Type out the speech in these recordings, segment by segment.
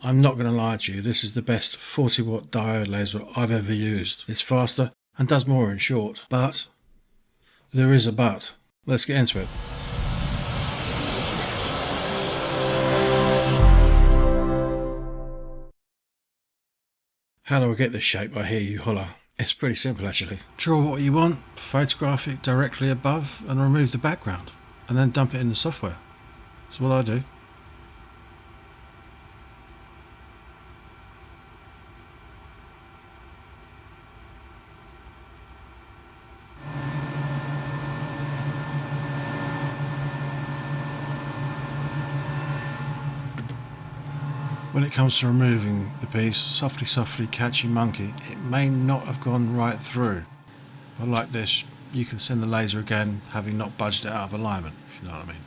I'm not going to lie to you, this is the best 40 watt diode laser I've ever used. It's faster and does more in short, but there is a but. Let's get into it. How do I get this shape, I hear you holler? It's pretty simple actually. Draw what you want, photograph it directly above and remove the background, and then dump it in the software. That's what I do. When it comes to removing the piece, softly catchy monkey, it may not have gone right through. But like this, you can send the laser again, having not budged it out of alignment, if you know what I mean.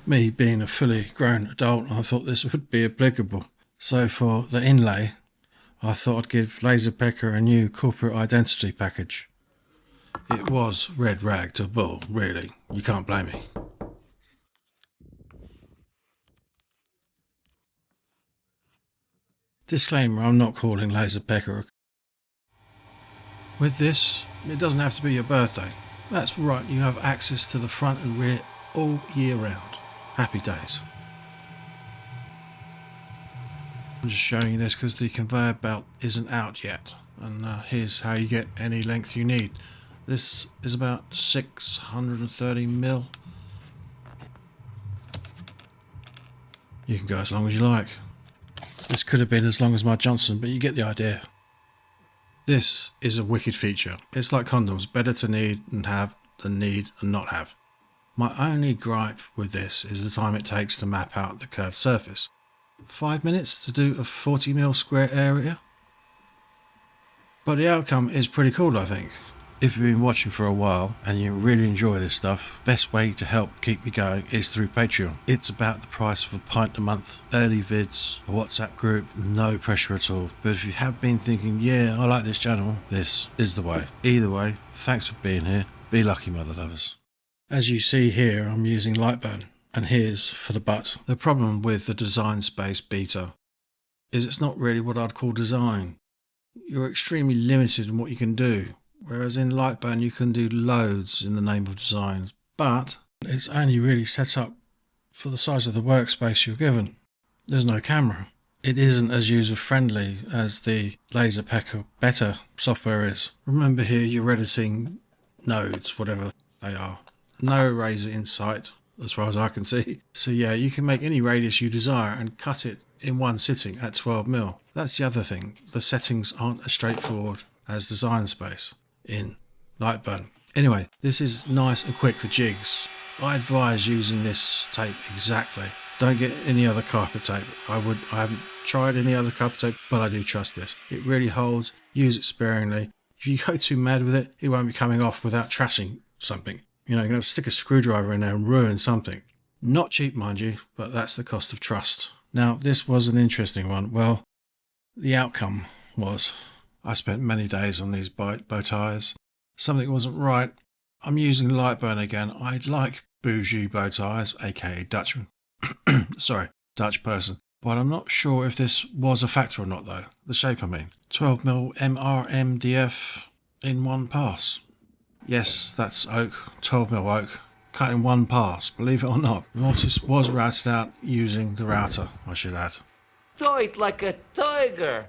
Me being a fully grown adult, I thought this would be applicable. So for the inlay, I thought I'd give LaserPecker a new corporate identity package. It was red rag to bull, really. You can't blame me. Disclaimer, I'm not calling LaserPecker. With this, it doesn't have to be your birthday. That's right, you have access to the front and rear all year round. Happy days. I'm just showing you this because the conveyor belt isn't out yet. And here's how you get any length you need. This is about 630 mil. You can go as long as you like. This could have been as long as my Johnson, but you get the idea. This is a wicked feature. It's like condoms, better to need and have than need and not have. My only gripe with this is the time it takes to map out the curved surface. 5 minutes to do a 40 mil square area? But the outcome is pretty cool, I think. If you've been watching for a while and you really enjoy this stuff, best way to help keep me going is through Patreon. It's about the price of a pint a month, early vids, a WhatsApp group, no pressure at all. But if you have been thinking, yeah, I like this channel, this is the way. Either way, thanks for being here. Be lucky, mother lovers. As you see here, I'm using Lightburn, and here's for the but. The problem with the Design Space beta is it's not really what I'd call design. You're extremely limited in what you can do. Whereas in Lightburn you can do loads in the name of designs, but it's only really set up for the size of the workspace you're given. There's no camera. It isn't as user-friendly as the LaserPecker beta software is. Remember here you're editing nodes, whatever they are. No eraser in sight, as far as I can see. So yeah, you can make any radius you desire and cut it in one sitting at 12 mil. That's the other thing. The settings aren't as straightforward as Design Space in Lightburn. Anyway, this is nice and quick for jigs. I advise using this tape exactly. Don't get any other carpet tape. I haven't tried any other carpet tape, but I do trust this. It really holds. Use it sparingly. If you go too mad with it, it won't be coming off without trashing something. You know, you're going to stick a screwdriver in there and ruin something. Not cheap, mind you, but that's the cost of trust. Now, this was an interesting one. Well, the outcome was I spent many days on these bow ties. Something wasn't right. I'm using Lightburn again. I like bougie bow ties, aka Dutchman. Sorry, Dutch person. But I'm not sure if this was a factor or not though. The shape I mean. 12mm MRMDF in one pass. Yes, that's oak, 12mm oak. Cut in one pass, believe it or not. The mortise was routed out using the router, I should add. Tight like a tiger.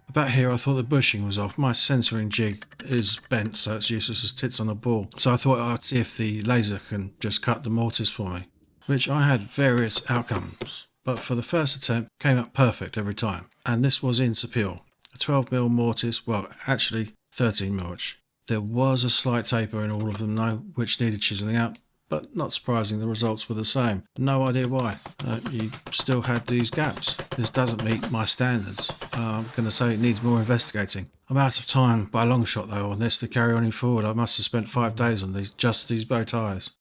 About here I thought the bushing was off. My censoring jig is bent so it's useless as tits on a ball. So I thought I'd see if the laser can just cut the mortise for me. Which I had various outcomes. But for the first attempt came up perfect every time. And this was in Sapil. A 12mm mortise, well actually 13mm. There was a slight taper in all of them though, which needed chiselling out. But not surprising, the results were the same. No idea why. You still had these gaps. This doesn't meet my standards. I'm going to say it needs more investigating. I'm out of time by a long shot though on this to carry on forward. I must have spent 5 days on just these bow ties.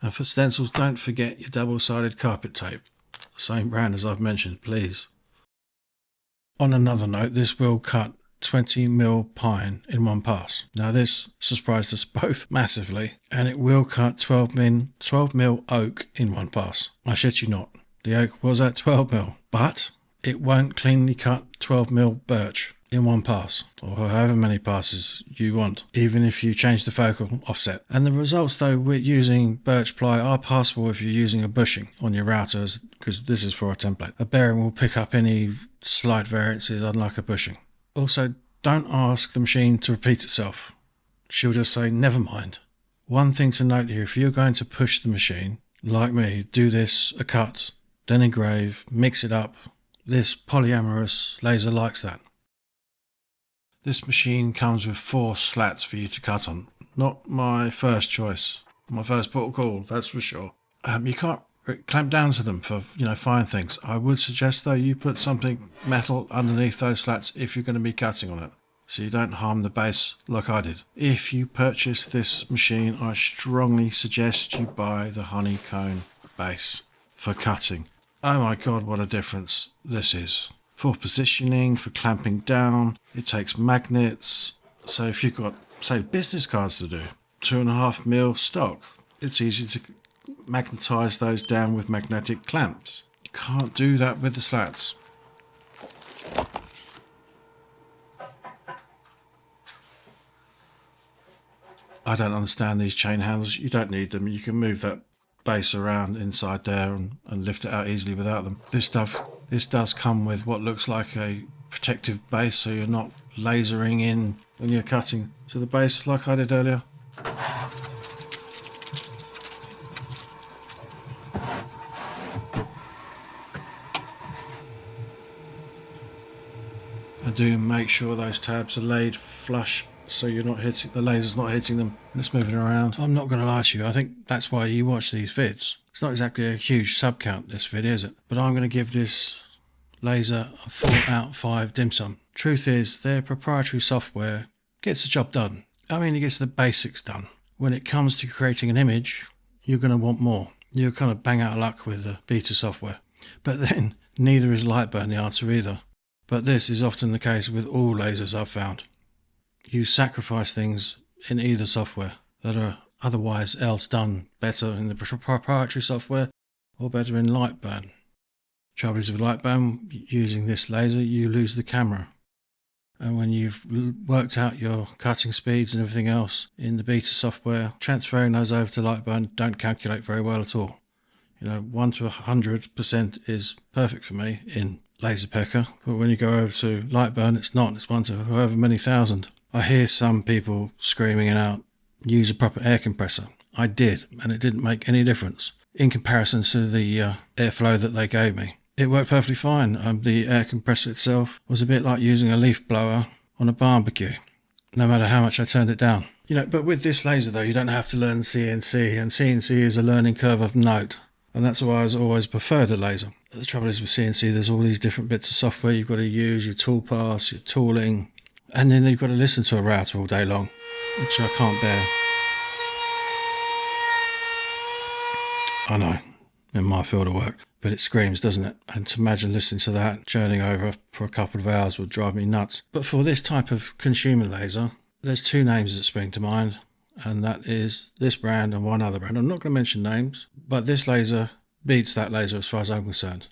And for stencils, don't forget your double-sided carpet tape. The same brand as I've mentioned, please. On another note, this will cut 20mm pine in one pass. Now this surprised us both massively, and it will cut 12mm oak in one pass. I shit you not. The oak was at 12mm, but it won't cleanly cut 12mm birch in one pass, or however many passes you want, even if you change the focal offset. And the results though with using birch ply are passable if you're using a bushing on your routers, because this is for a template. A bearing will pick up any slight variances unlike a bushing. Also, don't ask the machine to repeat itself. She'll just say never mind. One thing to note here, if you're going to push the machine, like me, do this a cut, then engrave, mix it up. This polyamorous laser likes that. This machine comes with 4 slats for you to cut on. Not my first choice. My first port of call, that's for sure. You can't clamp down to them for, fine things. I would suggest though you put something metal underneath those slats if you're going to be cutting on it, so you don't harm the base like I did. If you purchase this machine, I strongly suggest you buy the honeycomb base for cutting. Oh my god, what a difference this is. For positioning, for clamping down, it takes magnets. So if you've got, say, business cards to do, 2.5mm stock, it's easy to magnetize those down with magnetic clamps. You can't do that with the slats. I don't understand these chain handles. You don't need them. You can move that base around inside there and lift it out easily without them. This does come with what looks like a protective base, so you're not lasering in when you're cutting to the base like I did earlier. And do make sure those tabs are laid flush so you're not hitting, the laser's not hitting them and it's moving around. I'm not going to lie to you, I think that's why you watch these vids. It's not exactly a huge sub count, this vid, is it? But I'm going to give this laser a 4 out of 5 dim sum. Truth is, their proprietary software gets the job done. I mean, it gets the basics done. When it comes to creating an image, you're going to want more. You're kind of bang out of luck with the beta software. But then, neither is Lightburn the answer either. But this is often the case with all lasers I've found. You sacrifice things in either software that are otherwise else done better in the proprietary software or better in Lightburn. Trouble is with Lightburn, using this laser, you lose the camera. And when you've worked out your cutting speeds and everything else in the beta software, transferring those over to Lightburn don't calculate very well at all. 1 to 100% is perfect for me in LaserPecker, but when you go over to Lightburn, it's not. It's 1 to however many thousand. I hear some people screaming out, use a proper air compressor. I did, and it didn't make any difference in comparison to the airflow that they gave me. It worked perfectly fine. The air compressor itself was a bit like using a leaf blower on a barbecue, no matter how much I turned it down. But with this laser though, you don't have to learn CNC, and CNC is a learning curve of note, and that's why I always preferred a laser. The trouble is with CNC, there's all these different bits of software you've got to use, your toolpaths, your tooling, and then you've got to listen to a router all day long, which I can't bear. I know, in my field of work, but it screams, doesn't it? And to imagine listening to that, journeying over for a couple of hours would drive me nuts. But for this type of consumer laser, there's 2 names that spring to mind, and that is this brand and one other brand. I'm not going to mention names, but this laser beats that laser as far as I'm concerned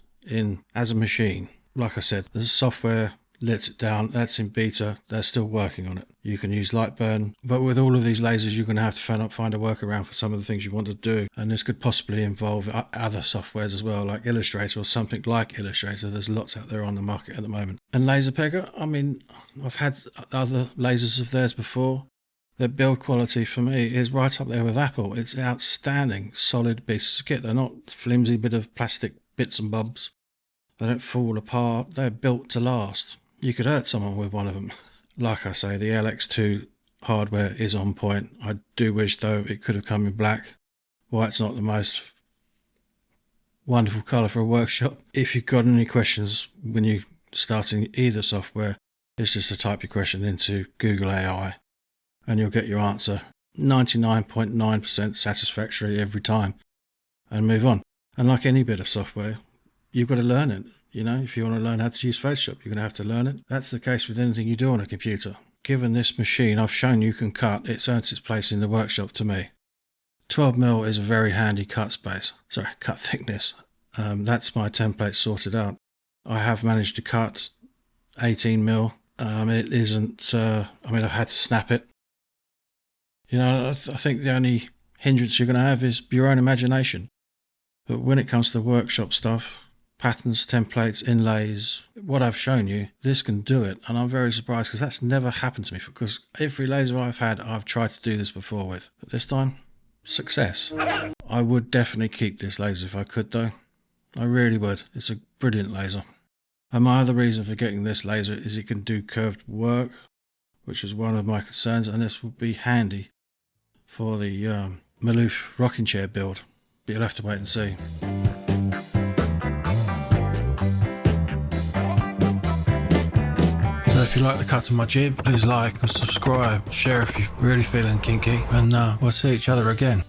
as a machine. Like I said, the software lets it down. That's in beta. They're still working on it. You can use Lightburn, but with all of these lasers, you're going to have to find a workaround for some of the things you want to do. And this could possibly involve other softwares as well, like Illustrator or something like Illustrator. There's lots out there on the market at the moment. And LaserPecker, I mean, I've had other lasers of theirs before. Their build quality for me is right up there with Apple. It's outstanding, solid pieces of kit. They're not flimsy bit of plastic bits and bobs. They don't fall apart. They're built to last. You could hurt someone with one of them. Like I say, the LX2 hardware is on point. I do wish, though, it could have come in black. White's not the most wonderful colour for a workshop. If you've got any questions when you're starting either software, it's just to type your question into Google AI and you'll get your answer 99.9% satisfactory every time and move on. And like any bit of software, you've got to learn it. You know, if you want to learn how to use Photoshop, you're going to have to learn it. That's the case with anything you do on a computer. Given this machine I've shown you can cut, it's earned its place in the workshop to me. 12mm is a very handy cut thickness. That's my template sorted out. I have managed to cut 18mm. It isn't, I've had to snap it. You know, I think the only hindrance you're going to have is your own imagination. But when it comes to workshop stuff, patterns, templates, inlays, what I've shown you, this can do it. And I'm very surprised because that's never happened to me, because every laser I've had, I've tried to do this before with. But this time, success. I would definitely keep this laser if I could though. I really would. It's a brilliant laser. And my other reason for getting this laser is it can do curved work, which is one of my concerns, and this will be handy for the Maloof rocking chair build. But you'll have to wait and see. So if you like the cut of my jib, please like and subscribe, share if you're really feeling kinky, and we'll see each other again.